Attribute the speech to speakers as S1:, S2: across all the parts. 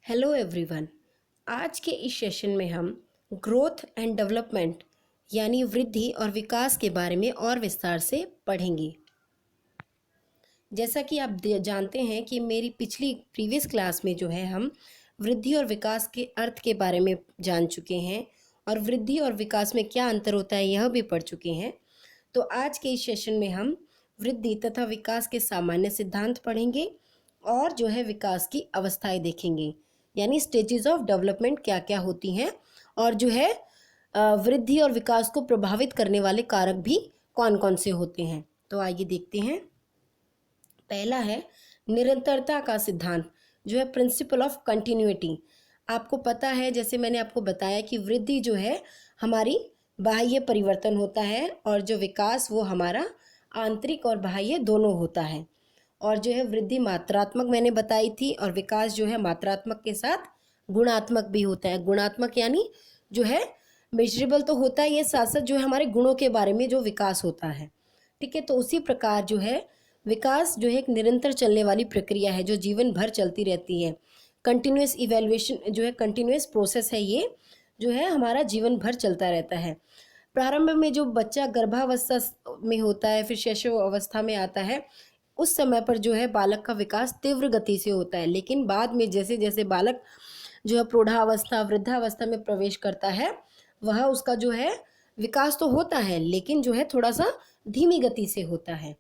S1: Hello everyone. आज के इस सेशन में हम ग्रोथ एंड डेवलपमेंट यानी वृद्धि और विकास के बारे में और विस्तार से पढ़ेंगे। जैसा कि आप जानते हैं कि मेरी पिछली प्रीवियस क्लास में जो है हम वृद्धि और विकास के अर्थ के बारे में जान चुके हैं और वृद्धि और विकास में क्या अंतर होता है यह भी पढ़ चुके हैं। तो आज के इस सेशन में हम वृद्धि तथा विकास के सामान्य सिद्धांत पढ़ेंगे और जो है विकास की अवस्थाएं देखेंगे, यानी स्टेजेस ऑफ डेवलपमेंट क्या क्या होती हैं और जो है वृद्धि और विकास को प्रभावित करने वाले कारक भी कौन कौन से होते हैं। तो आइए देखते हैं। पहला है निरंतरता का सिद्धांत, जो है प्रिंसिपल ऑफ कंटिन्यूटी। आपको पता है, जैसे मैंने आपको बताया कि वृद्धि जो है हमारी बाह्य परिवर्तन होता है और जो विकास वो हमारा आंतरिक और बाह्य दोनों होता है। और जो है वृद्धि मात्रात्मक मैंने बताई थी और विकास जो है मात्रात्मक के साथ गुणात्मक भी होता है। गुणात्मक यानी जो है मेजरेबल तो होता है, ये साथ साथ जो है हमारे गुणों के बारे में जो विकास होता है। ठीक है, तो उसी प्रकार जो है विकास जो है एक निरंतर चलने वाली प्रक्रिया है जो जीवन भर चलती रहती है। कंटिन्यूस इवैल्यूएशन जो है कंटिन्यूस प्रोसेस है, ये जो है हमारा जीवन भर चलता रहता है। प्रारंभ में जो बच्चा गर्भावस्था में होता है, फिर शैशव अवस्था में आता है, उस समय पर जो है बालक का विकास तीव्र गति से होता है। लेकिन बाद में जैसे जैसे बालक जो है प्रौढ़ावस्था वृद्धावस्था में प्रवेश करता है, वह उसका जो है विकास तो होता है लेकिन जो है थोड़ा सा धीमी गति से होता है।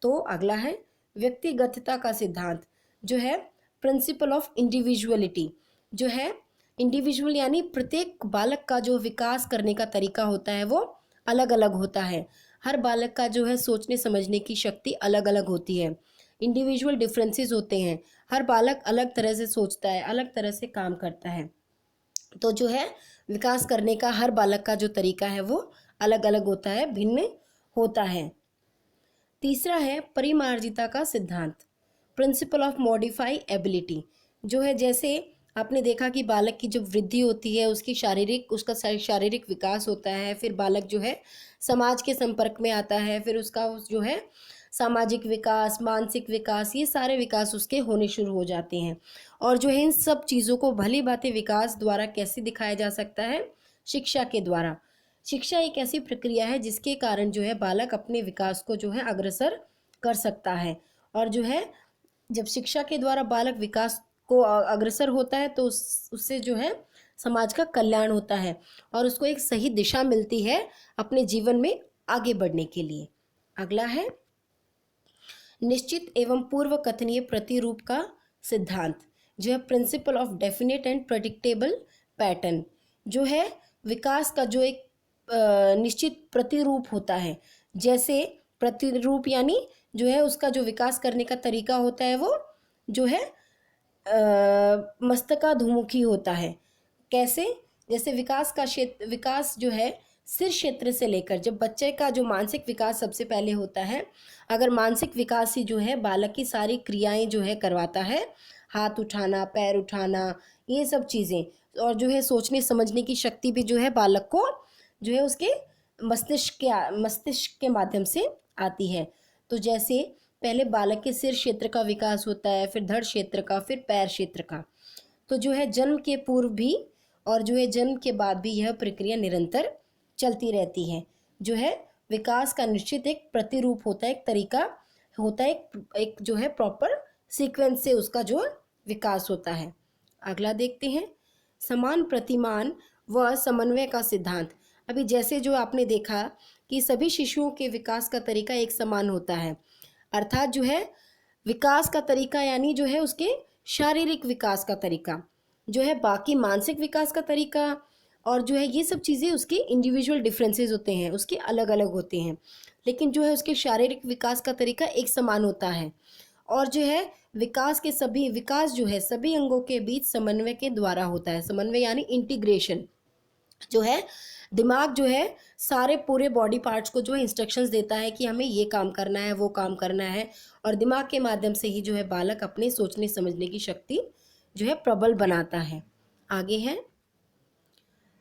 S1: तो अगला है व्यक्तिगतता का सिद्धांत, जो है प्रिंसिपल ऑफ इंडिविजुअलिटी। जो है इंडिविजुअल यानी प्रत्येक बालक का जो विकास करने का तरीका होता है वो अलग अलग होता है। हर बालक का जो है सोचने समझने की शक्ति अलग अलग होती है। इंडिविजुअल डिफरेंसेस होते हैं, हर बालक अलग तरह से सोचता है, अलग तरह से काम करता है। तो जो है विकास करने का हर बालक का जो तरीका है वो अलग अलग होता है, भिन्न होता है। तीसरा है परिमार्जिता का सिद्धांत, प्रिंसिपल ऑफ मॉडिफाई एबिलिटी। जो है जैसे आपने देखा कि बालक की जब वृद्धि होती है उसका शारीरिक विकास होता है, फिर बालक जो है समाज के संपर्क में आता है, फिर उसका जो है सामाजिक विकास, मानसिक विकास, ये सारे विकास उसके होने शुरू हो जाते हैं। और जो है इन सब चीज़ों को भली भांति विकास द्वारा कैसे दिखाया जा सकता है? शिक्षा के द्वारा। शिक्षा एक ऐसी प्रक्रिया है जिसके कारण जो है बालक अपने विकास को जो है अग्रसर कर सकता है। और जो है जब शिक्षा के द्वारा बालक विकास को अग्रसर होता है तो उससे जो है समाज का कल्याण होता है और उसको एक सही दिशा मिलती है अपने जीवन में आगे बढ़ने के लिए। अगला है निश्चित एवं पूर्व कथनीय प्रतिरूप का सिद्धांत, जो है principle of definite and predictable pattern. जो है विकास का जो एक निश्चित प्रतिरूप होता है, जैसे प्रतिरूप यानी जो है उसका जो विकास करने का तरीका होता है वो जो है मस्तकाधुमुखी होता है। कैसे? जैसे विकास जो है सिर क्षेत्र से लेकर, जब बच्चे का जो मानसिक विकास सबसे पहले होता है, अगर मानसिक विकास ही जो है बालक की सारी क्रियाएं जो है करवाता है, हाथ उठाना, पैर उठाना, ये सब चीज़ें, और जो है सोचने समझने की शक्ति भी जो है बालक को जो है उसके मस्तिष्क के माध्यम से आती है। तो जैसे पहले बालक के सिर क्षेत्र का विकास होता है, फिर धड़ क्षेत्र का, फिर पैर क्षेत्र का। तो जो है जन्म के पूर्व भी और जो है जन्म के बाद भी यह प्रक्रिया निरंतर चलती रहती है। जो है विकास का निश्चित एक प्रतिरूप होता है, एक तरीका होता है, एक जो है प्रॉपर सीक्वेंस से उसका जो विकास होता है। अगला देखते हैं समान प्रतिमान व समन्वय का सिद्धांत। अभी जैसे जो आपने देखा कि सभी शिशुओं के विकास का तरीका एक समान होता है, अर्थात जो है विकास का तरीका यानी जो है उसके शारीरिक विकास का तरीका, जो है बाकी मानसिक विकास का तरीका और जो है ये सब चीज़ें उसके इंडिविजुअल डिफरेंसेस होते हैं, उसके अलग अलग होते हैं, लेकिन जो है उसके शारीरिक विकास का तरीका एक समान होता है। और जो है विकास जो है सभी अंगों के बीच समन्वय के द्वारा होता है। समन्वय यानी इंटीग्रेशन। जो है दिमाग जो है सारे पूरे बॉडी पार्ट्स को जो है इंस्ट्रक्शंस देता है कि हमें ये काम करना है, वो काम करना है, और दिमाग के माध्यम से ही जो है बालक अपने सोचने समझने की शक्ति जो है प्रबल बनाता है। आगे है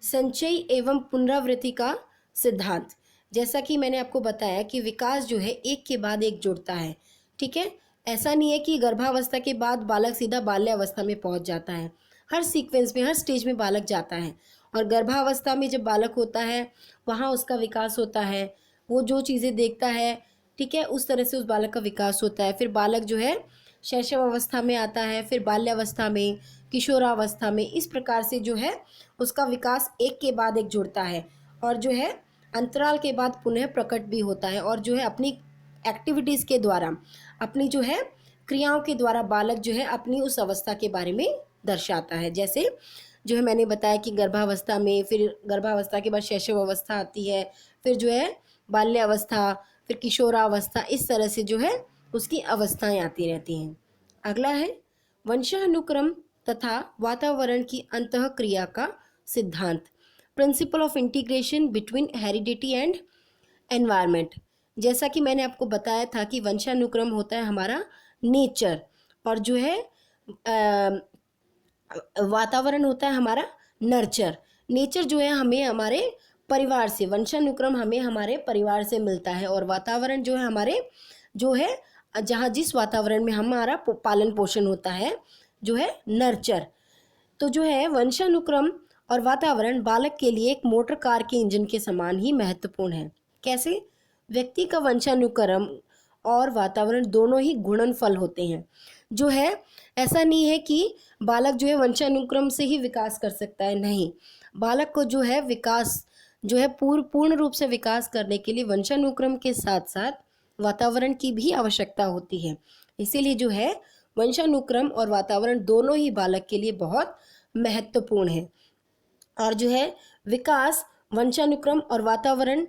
S1: संचय एवं पुनरावृत्ति का सिद्धांत। जैसा कि मैंने आपको बताया कि विकास जो है एक के बाद एक जुड़ता है। ठीक है, ऐसा नहीं है कि गर्भावस्था के बाद बालक सीधा बाल्यावस्था में पहुंच जाता है। हर सीक्वेंस में, हर स्टेज में बालक जाता है। और गर्भावस्था में जब बालक होता है वहाँ उसका विकास होता है, वो जो चीज़ें देखता है, ठीक है, उस तरह से उस बालक का विकास होता है। फिर बालक जो है शैशव अवस्था में आता है, फिर बाल्यावस्था में, किशोरावस्था में, इस प्रकार से जो है उसका विकास एक के बाद एक जुड़ता है और जो है अंतराल के बाद पुनः प्रकट भी होता है। और जो है अपनी एक्टिविटीज़ के द्वारा, अपनी जो है क्रियाओं के द्वारा बालक जो है अपनी उस अवस्था के बारे में दर्शाता है। जैसे जो है मैंने बताया कि गर्भावस्था में, फिर गर्भावस्था के बाद शैशव अवस्था आती है, फिर जो है बाल्यावस्था, फिर किशोरावस्था, इस तरह से जो है उसकी अवस्थाएं आती रहती हैं। अगला है वंशानुक्रम तथा वातावरण की अंतःक्रिया का सिद्धांत, principle of integration between heredity and environment. जैसा कि मैंने आपको बताया था कि वंशानुक्रम होता है हमारा नेचर, और जो है वातावरण होता है हमारा नर्चर। नेचर जो है हमें हमारे परिवार से, वंशानुक्रम हमें हमारे परिवार से मिलता है, और वातावरण जो है हमारे जो है जहाँ जिस वातावरण में हमारा पालन पोषण होता है जो है नर्चर। तो जो है वंशानुक्रम और वातावरण बालक के लिए एक मोटर कार के इंजन के समान ही महत्वपूर्ण है। कैसे? व्यक्ति का वंशानुक्रम और वातावरण दोनों ही गुणनफल होते हैं। जो है ऐसा नहीं है कि बालक जो है वंशानुक्रम से ही विकास कर सकता है, नहीं, बालक को जो है विकास जो है पूर्ण रूप से विकास करने के लिए वंशानुक्रम के साथ साथ वातावरण की भी आवश्यकता होती है। इसीलिए जो है वंशानुक्रम और वातावरण दोनों ही बालक के लिए बहुत महत्वपूर्ण है। और जो है विकास वंशानुक्रम और वातावरण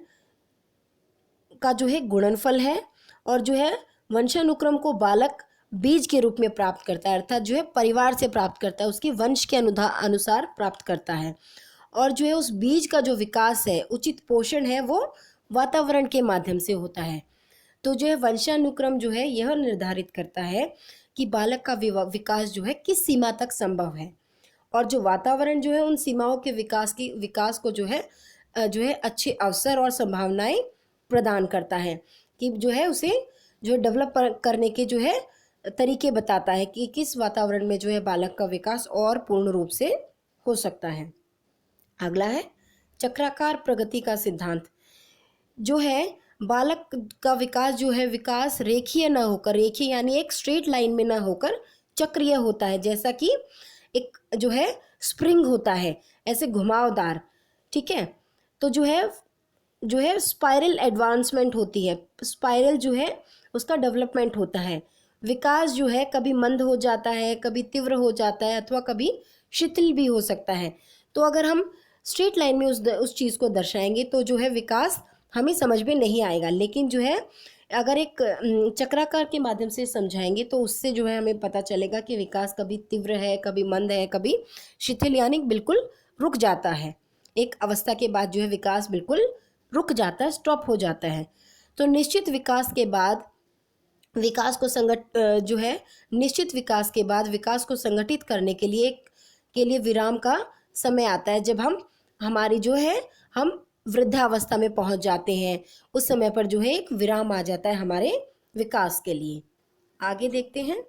S1: का जो है गुणनफल है, और जो है वंशानुक्रम को बालक बीज के रूप में प्राप्त करता है, अर्थात जो है परिवार से प्राप्त करता है, उसके वंश के अनुसार प्राप्त करता है। और जो है उस बीज का जो विकास है, उचित पोषण है, वो वातावरण के माध्यम से होता है। तो जो है वंशानुक्रम जो है यह निर्धारित करता है कि बालक का विकास जो है किस सीमा तक संभव है, और जो वातावरण जो है उन सीमाओं के विकास को जो है अच्छे अवसर और संभावनाएं प्रदान करता है, कि जो है उसे जो डेवलप करने के जो है तरीके बताता है कि किस वातावरण में जो है बालक का विकास और पूर्ण रूप से हो सकता है। अगला है चक्राकार प्रगति का सिद्धांत। जो है बालक का विकास जो है विकास रेखीय ना होकर, रेखीय यानी एक स्ट्रेट लाइन में ना होकर चक्रीय होता है, जैसा कि एक जो है स्प्रिंग होता है ऐसे घुमावदार, ठीक है। तो जो है स्पाइरल एडवांसमेंट होती है, स्पाइरल जो है उसका डेवलपमेंट होता है। विकास जो है कभी मंद हो जाता है, कभी तीव्र हो जाता है, अथवा कभी शिथिल भी हो सकता है। तो अगर हम स्ट्रेट लाइन में उस चीज़ को दर्शाएंगे तो जो है विकास हमें समझ में नहीं आएगा, लेकिन जो है अगर एक चक्राकार के माध्यम से समझाएंगे तो उससे जो है हमें पता चलेगा कि विकास कभी तीव्र है, कभी मंद है, कभी शिथिल, यानी बिल्कुल रुक जाता है। एक अवस्था के बाद जो है विकास बिल्कुल रुक जाता है, स्टॉप हो जाता है। तो निश्चित विकास के बाद विकास को संगठित करने के लिए विराम का समय आता है, जब हम वृद्धावस्था में पहुंच जाते हैं। उस समय पर जो है एक विराम आ जाता है हमारे विकास के लिए। आगे देखते हैं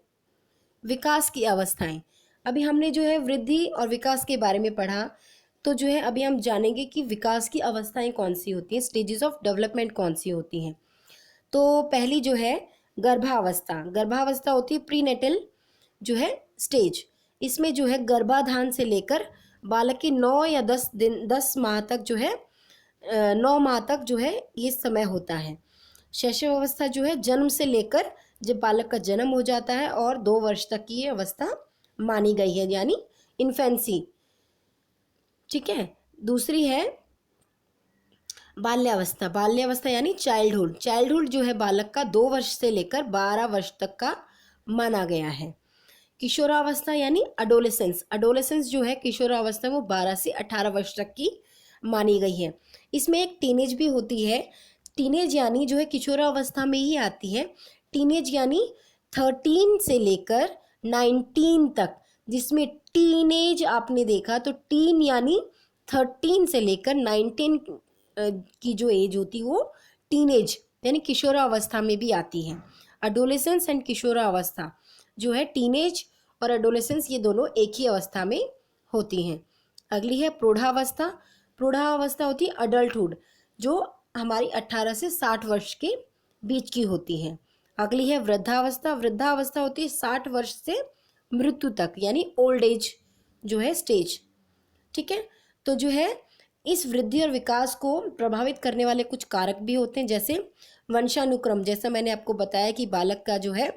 S1: विकास की अवस्थाएं। अभी हमने जो है वृद्धि और विकास के बारे में पढ़ा, तो जो है अभी हम जानेंगे कि विकास की अवस्थाएं कौन सी होती हैं, स्टेजेस ऑफ डेवलपमेंट कौन सी होती हैं। तो पहली जो है गर्भावस्था होती है प्रीनेटल जो है स्टेज। इसमें जो है गर्भाधान से लेकर बालक के 9 या 10 माह तक जो है 9 माह तक जो है ये समय होता है। शैशव अवस्था जो है जन्म से लेकर जब बालक का जन्म हो जाता है और 2 वर्ष तक की ये अवस्था मानी गई है, यानी इन्फेंसी, ठीक है। दूसरी है बाल्यावस्था यानी चाइल्डहुड जो है बालक का 2 वर्ष से लेकर 12 वर्ष तक का माना गया है। किशोरावस्था यानी अडोलेसेंस जो है किशोरावस्था वो 12 से 18 वर्ष तक की मानी गई है। इसमें एक टीनेज भी होती है। टीनेज यानी जो है किशोरावस्था में ही आती है। टीनेज यानी 13 से लेकर 19 तक, जिसमें टीनेज आपने देखा तो टीन यानी 13 से लेकर 19 की जो एज होती है वो टीनेज यानी किशोरावस्था में भी आती है। अडोलेसेंस एंड किशोरावस्था जो है टीनेज और एडोलेसेंस ये दोनों एक ही अवस्था में होती हैं। अगली है प्रौढ़ावस्था। प्रौढ़ावस्था होती है अडल्टहुड, जो हमारी 18 से 60 वर्ष के बीच की होती है। अगली है वृद्धावस्था। वृद्धावस्था होती है 60 वर्ष से मृत्यु तक, यानी ओल्ड एज जो है स्टेज। ठीक है, तो जो है इस वृद्धि और विकास को प्रभावित करने वाले कुछ कारक भी होते हैं, जैसे वंशानुक्रम। जैसा मैंने आपको बताया कि बालक का जो है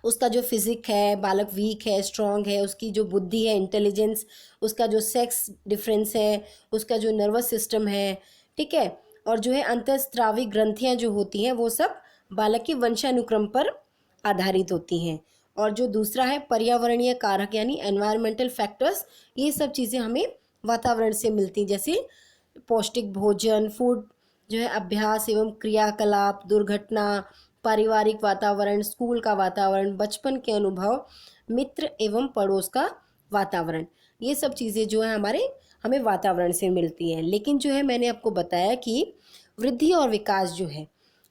S1: उसका जो फिजिक है, बालक वीक है, स्ट्रांग है, उसकी जो बुद्धि है, इंटेलिजेंस, उसका जो सेक्स डिफरेंस है, उसका जो नर्वस सिस्टम है, ठीक है, और जो है अंतःस्रावी ग्रंथियां जो होती हैं वो सब बालक के वंशानुक्रम पर आधारित होती हैं। और जो दूसरा है पर्यावरणीय कारक यानी एनवायरमेंटल फैक्टर्स, ये सब चीज़ें हमें वातावरण से मिलती हैं, जैसे पौष्टिक भोजन, फूड जो है, अभ्यास एवं क्रियाकलाप, दुर्घटना, पारिवारिक वातावरण, स्कूल का वातावरण, बचपन के अनुभव, मित्र एवं पड़ोस का वातावरण, ये सब चीज़ें जो है हमें वातावरण से मिलती हैं। लेकिन जो है मैंने आपको बताया कि वृद्धि और विकास जो है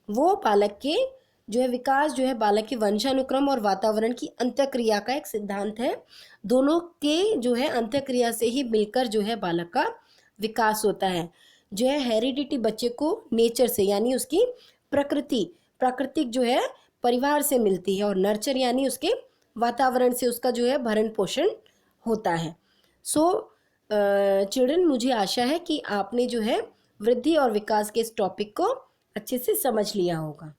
S1: वो बालक के जो है विकास जो है बालक के वंशानुक्रम और वातावरण की अंतःक्रिया का एक सिद्धांत है। दोनों के जो है अंतःक्रिया से ही मिलकर जो है बालक का विकास होता है। जो है हेरिडिटी बच्चे को नेचर से यानी उसकी प्राकृतिक जो है परिवार से मिलती है, और नर्चर यानी उसके वातावरण से उसका जो है भरण पोषण होता है। सो चिल्ड्रन, मुझे आशा है कि आपने जो है वृद्धि और विकास के इस टॉपिक को अच्छे से समझ लिया होगा।